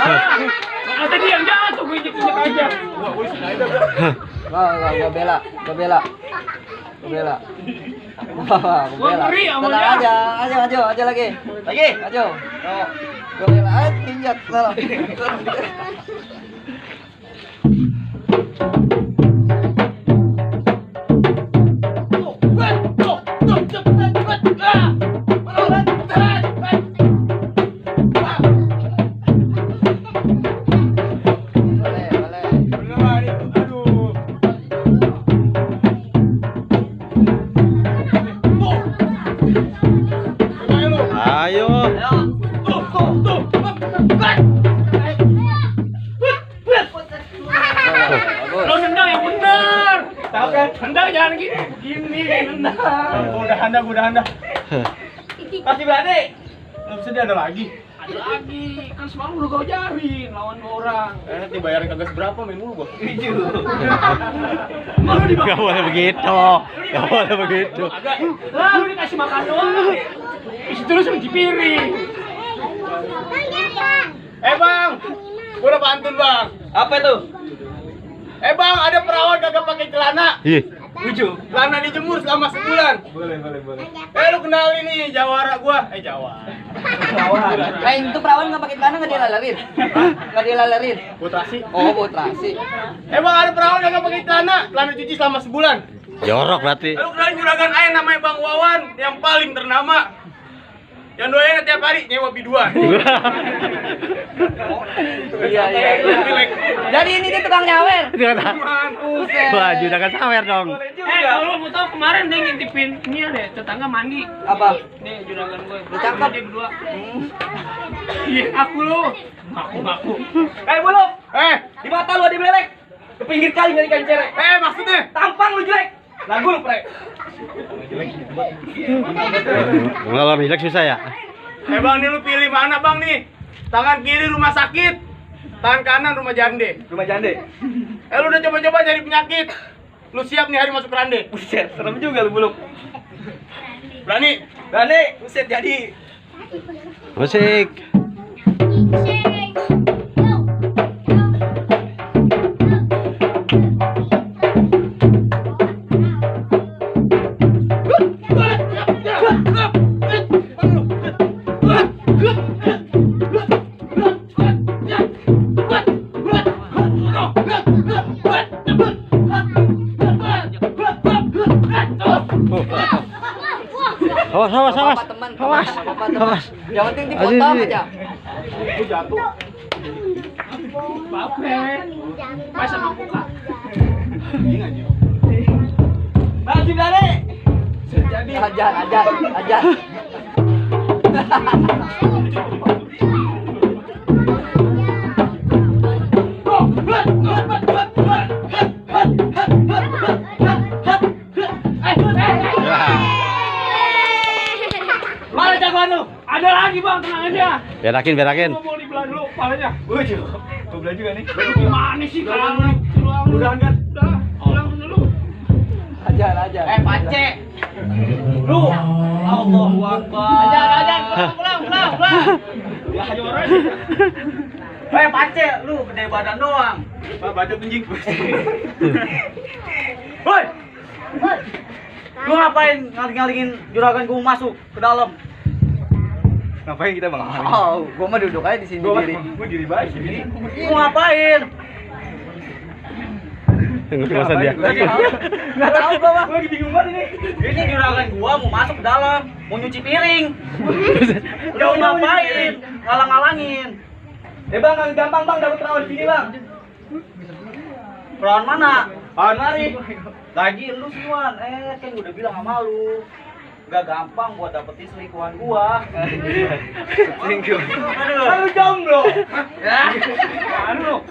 Kata dia yang jatuh, gue injek-injek aja. Gue sengaja. Gua bela. Tenang aja lagi. Ajo. Gua bela. Injak salah. Ayo. Lo nendang yang benar. Tapi nendang jangan gini, nendang. Udah handa. Pasti berani. Belum sedih ada lagi. Ada lagi. Kan semalam udah gue ajarin lawan 2 orang. Dibayarin kagak seberapa main mulu gua. Gak boleh begitu. Agak. Lah lu dikasih makan doang. Isi terus cuci piring. Bang. Gua udah pantun, Bang. Apa itu? Bang, ada perawan kagak pakai celana. Ih. Lucu. Celana dijemur selama sebulan. Boleh. Lu kenalin nih jawara gua. Jawara. Itu perawan nggak pakai celana nggak dilalerin? Putrasi. Oh, putrasi. Bang, ada perawan kagak pakai celana cuci selama sebulan. Jorok berarti. Lu kenalin juragan air namanya Bang Wawan yang paling ternama. Yang doain tiap hari nyewa biduan. Iya. Jadi ini dia tukang nyawer. Wah, juragan sawer dong. Kalau mau tahu kemarin dia ngintipin ini deh, tetangga mandi. Apa? Nih juragan gue. Lu cakep. Dia berdua. Iya, aku lu. Ngaku. Bulu. Di mata lu ada belek. Ke pinggir kali nyari ikan cerek. Maksudnya Tampang lu jelek. Lagu lu, Pre. Ngalor jelek susah ya? Bang, nih lu pilih mana, Bang nih? Tangan kiri rumah sakit, tangan kanan rumah jande. Rumah jande. Lu udah coba-coba cari penyakit. Lu siap nih hari masuk rande? Buset, serem juga lu buluk. Berani? Buset jadi. Musik. Awas. Yang penting dipotong aja. Lu jatuh. Pas sama muka. Masih berani. Jadi Ajar. Mana jagoan lu? Ada lagi, Bang, tenang aja. Berakin. Gua mau dibelah dulu kepalanya. Gua belah juga nih. Gimana sih kalau udah enggak? Udah, pulang dulu. Ajar. Pace. Lu. Allahu Akbar. Ajar. Pulang. Ya juara. Pace, lu gede badan doang. Baca penjing. Woi. Lu ngapain ngaling-ngalingin juragan gua masuk ke dalam? Ngapain kita, Bang? Oh, gua mah duduk aja di sini diri. Gua diri baik sini. Lu ngapain? Masa dia. Enggak tahu gua, Bang. Gua lagi bingung banget ini. Ini juragan gua mau masuk ke dalam, mau nyuci piring. Udah ngapain? Ngalang-ngalangin. Bang, gampang, Bang, dapat perawan di sini, Bang. Perawan mana? Perawan mari. Lagi lu siwan, kan gua udah bilang sama lu. Gak gampang buat dapetin selingkuhan gua. Selingkuh. Kan lu jomblo. Ya. Anu.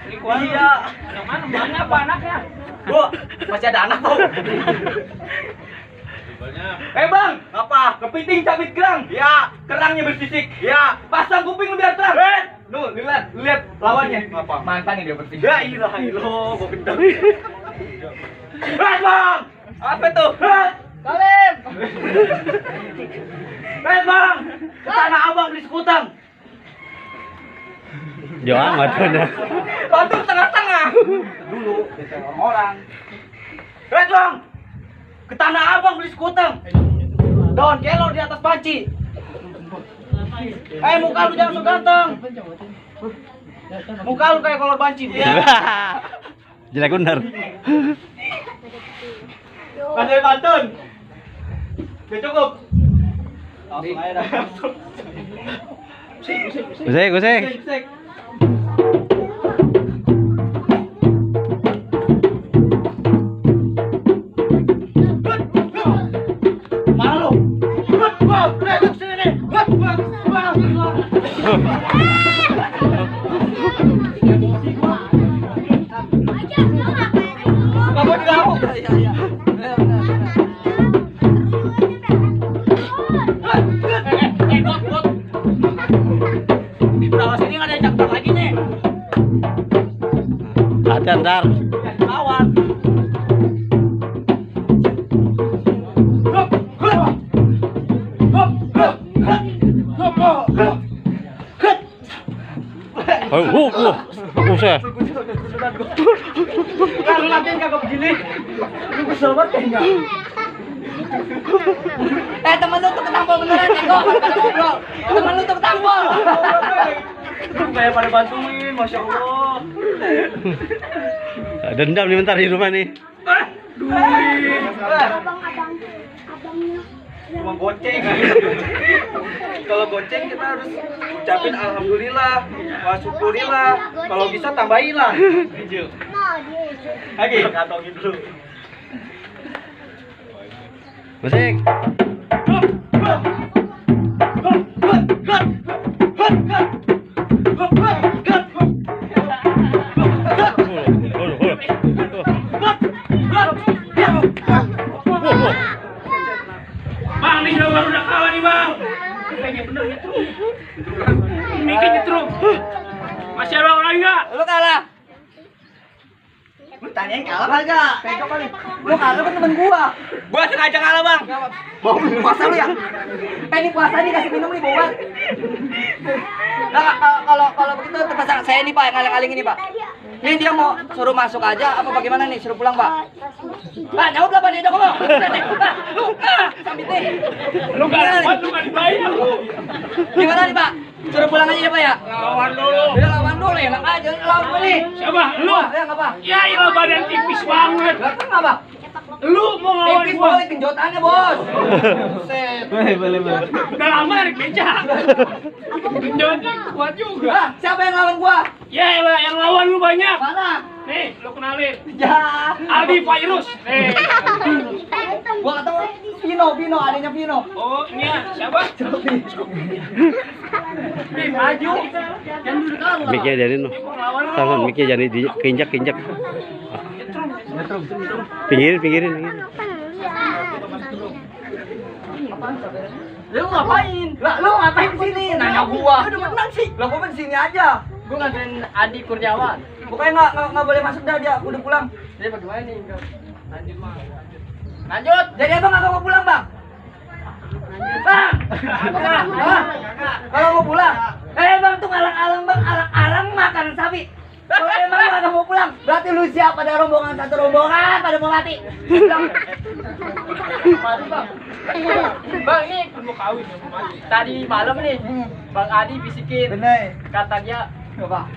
Selingkuhan iya. Yang mana? Mana apa anaknya? Gua masih ada anak tau. Bang, Apa? kepiting cabit kerang. Ya, Kerangnya bersisik. ya. Pasang kuping lu biar terang. Lu lihat lawannya. Apa? Mantan yang dia bersisik. Ya ilah ilah, gua gendang. Bang. Apa tuh? Salim. Bang, ke tanah abang beli sekutang. Jauh amat bener. Bantu tengah-tengah. Dulu kita orang-orang. Dong. Ke Tanah Abang beli sekuteng. Don kelor di atas panci. Muka lu jangan so ganteng. Muka lu kayak kolor banci. Jelek bener. Kasih pantun. Udah cukup. Langsung aja dah. Gusik. Sek. Mana lu? Sini. Kamu di laut. Di bawah sini nggak ada yang cakap lagi nih. Ada ntar. Awan. Buset. Kalau latihan kagak begini, lu kesel banget kayaknya. Temen lu tuh ketampol beneran, Eko. Pada ngobrol. Temen lu tuh ketampol. Kayak pada bantuin, masya Allah. Dendam nih bentar di rumah nih. Cuma goceng. Kalau goceng kita harus ucapin alhamdulillah, wa syukurillah. Kalau bisa tambahin lah. Lagi katongin dulu. Musik. Bang, nih baru udah kalah nih bang. Kayaknya bener nyetrum. Mikir nyetrum. Masih ada orang enggak? Lu kalah. Lu tanyain kalah kagak? Pego kali. Lu kalah kan temen gua. Gua sengaja kalah, Bang. Mau puasa lu ya? Ini puasa nih kasih minum nih buat. Nah, kalau begitu terpaksa saya nih Pak yang ngaling-aling ini Pak. Ini dia mau suruh masuk aja apa bagaimana nih? Suruh pulang Pak? Pak, jawab lah Pak dia ngomong. Lu sambil deh. Lu nggak dibayar lu. Gimana nih Pak? Suruh pulang aja ya Pak ya? Lawan dulu. Udah lawan dulu ya, enak aja lawan gue nih. Siapa? Lu? Ya nggak apa? Ya ilah badan tipis banget. Lah kan apa? Lu mau ngelawan Tipis gua? boy, genjotannya bos. Buset. Boleh. Udah lama narik beca. Genjotnya kuat juga. Lah, siapa yang lawan gua? Ya ilah yang lawan lu banyak. Mana? Nih, lu kenalin. Ya. Aldi Virus. Nih. Gua ketemu Vino, adanya Vino. Oh, ini ya. Siapa? Nih, maju. Jangan dulu kalah. Miknya jadi nu. Lawan lu. Tangan miknya jadi keinjak. Pinggirin. Lu ngapain? Lah, lu ngapain sini? Nanya gua. Udah menang sih. Lah, gua di sini aja. Gua nganterin Adi Kurniawan. Pokoknya enggak boleh masuk dah dia udah pulang. Jadi bagaimana nih? Lanjut. Jadi abang agak mau pulang, Bang? Bang. Kalau mau pulang. Bang tuh alang-alang, Bang. Alang-alang makan sapi. Kalau emang lu agak mau pulang, berarti lu siap pada rombongan satu rombongan pada mau mati. Mati, Bang. Bang, ini mau kawin ya, mau mati. Tadi malam nih, Bang Adi bisikin. Bener. Kata dia, Coba.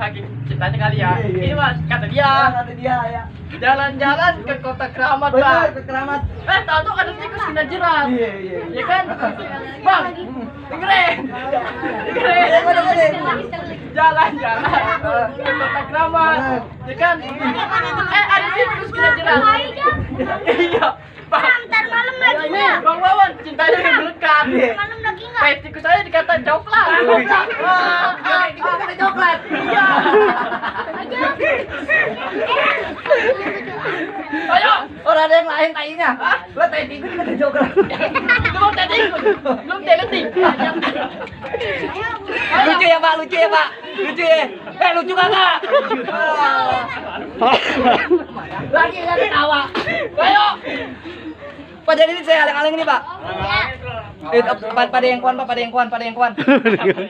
saking cintanya kali ya. Iya. Ini mas, kata dia, Kata dia ya. jalan-jalan ke kota keramat, Bener, Bang. ke keramat. Tahu tuh ada tikus kena jerat. Iya. Ya kan? Bang, dengerin. Jalan-jalan ke kota keramat. Ya kan? Ada tikus kena jerat. Iya. Bang, Ntar malam lagi nggak? Bang Wawan, cintanya yang melekat. Malam lagi nggak? Kayak tikus aja dikata coklat. Itu kata coklat. Iya. Ayo. Orang ada yang lain tainya. Lo tai tikus kata coklat. Itu mau tadi ikut. Belum teletik. Lucu ya Pak, lucu ya Pak. Lucu ya. Lucu kagak? Lagi nggak ketawa. Ayo. Pak jadi ini saya aling-aling ini Pak. Pada yang kuan Pak, pada yang kuan.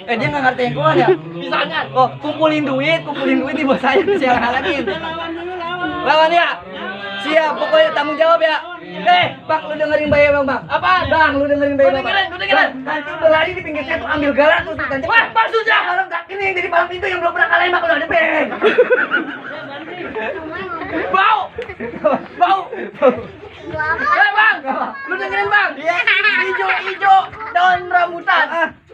Dia nggak ngerti yang kuan ya. Misalnya. Oh, kumpulin duit di bos saya aling-alingin. Lawan ya. Siap, pokoknya tanggung jawab ya. Bang, lu dengerin Bayi Bang. Apa? Bang, lu dengerin Bayi Bang. Dengerin. Nanti udah lari di pinggir saya tuh ambil galah tuh nanti. Wah, Bang sudah. Kalau enggak ini yang jadi palang pintu yang belum pernah kalian makan udah beng. Bau. Bang, lu dengerin Bang. Ijo daun rambutan.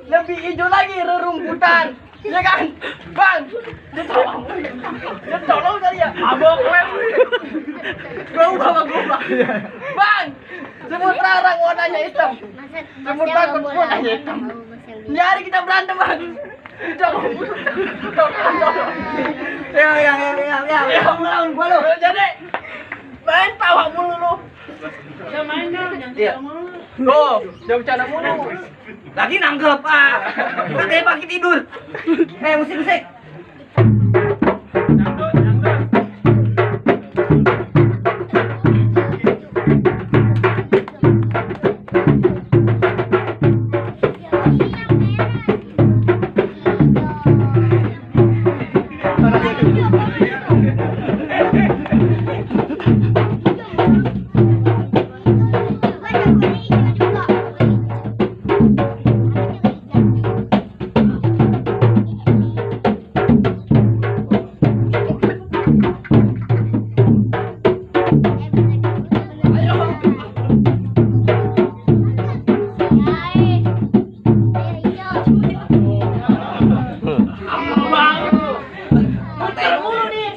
Lebih hijau lagi rerumputan. Ya kan? Bang. Dia tolong kali ya. Abang lem. Gua. Bang. Semut rarang warnanya hitam. Semut takut warnanya hitam. Nyari kita berantem, Bang. Tolong. Ya, melawan gua lu. Jadi main tawa mulu lu. Ya main dong, jangan mulu. Tuh, jangan bercanda mulu. Lagi nanggep, kayak pagi tidur. Musik.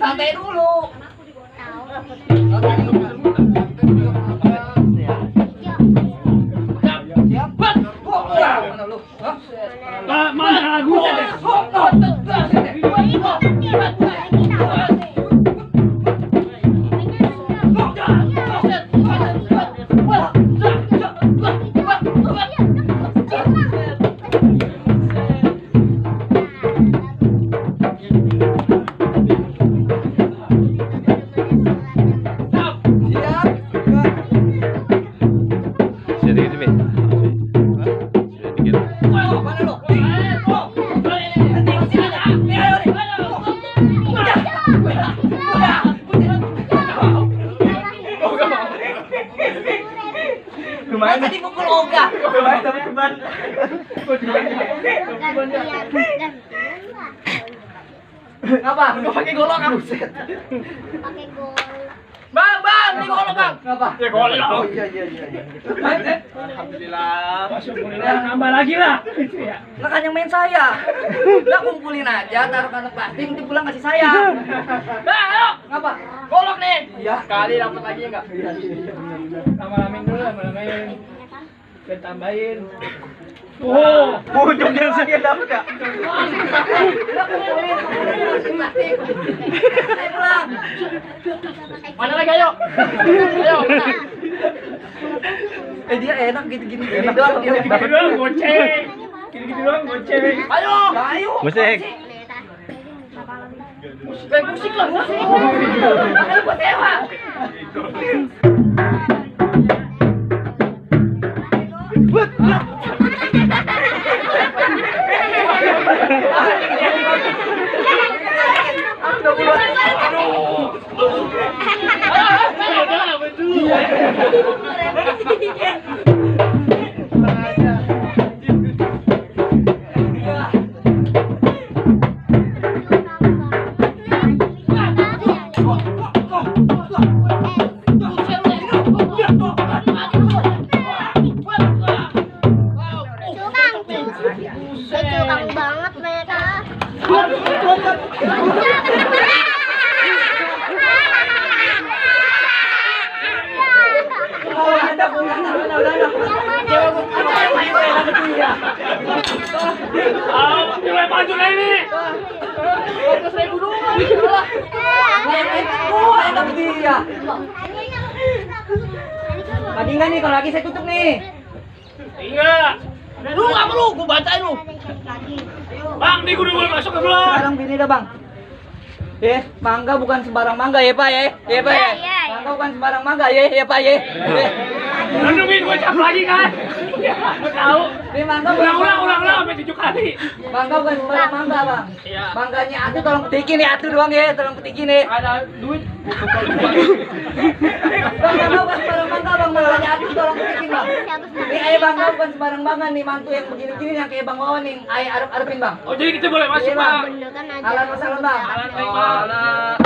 Santai dulu. Mana lagu? Lumayan tadi pukul Oga. Lumayan tapi cepat. Ngapa? Enggak pakai golok kan? Pakai gol. Bang, ini golok Bang. Ngapa? Ya golok. Oh iya. Alhamdulillah. Nambah lagi lah. Lah kan yang main saya. Lah kumpulin aja, taruh kantong plastik, nanti pulang kasih saya. Ayo. Ngapa? Golok nih. Iya. Kali dapat lagi enggak? Iya. Lama-lamain dulu, lama-lamain. Kita tambahin. Oh, Ujungnya sakit dapat ya? Lah kumpulin plastik. Saya pulang. mana lagi ayo? Ayo. Dia enak gitu-gini doang. Gitu doang goceng. Gitu doang goceng. Ayo. Ayo. Musik. Musik lah, musik. Makanya gua sewa. Curang banget mereka. Mulai maju ini. Lagi enggak nih, kalau lagi saya tutup nih. Enggak. Lu enggak perlu, gua bacain lu. Bang, nih gua udah mulai masuk ke belum? Sekarang gini dah Bang. Mangga bukan sembarang mangga ya Pak ya. Ya Pak ya. Iya. Mangga bukan sembarang mangga ya Pak ya. Bener gocap lagi kan? Ya, gua tahu. Ini mangga bukan Ulang sampai 7 kali. Mangga bukan sembarang mangga, Bang. Iya. Mangganya atuh tolong petikin nih, atuh doang ya, tolong petikin nih. Ada duit. Bang, mangga bukan sembarang mangga, Bang. Mangganya atuh tolong petikin, Bang. Ini ayah mangga bukan sembarang mangga nih, mantu yang begini-begini yang kayak Bang Wawan nih. Ayah arep-arepin, Bang. Oh, jadi kita boleh masuk, Iya, Bang. Bang. Bener kan aja. Alan masalah, Bang. Alan, Bang.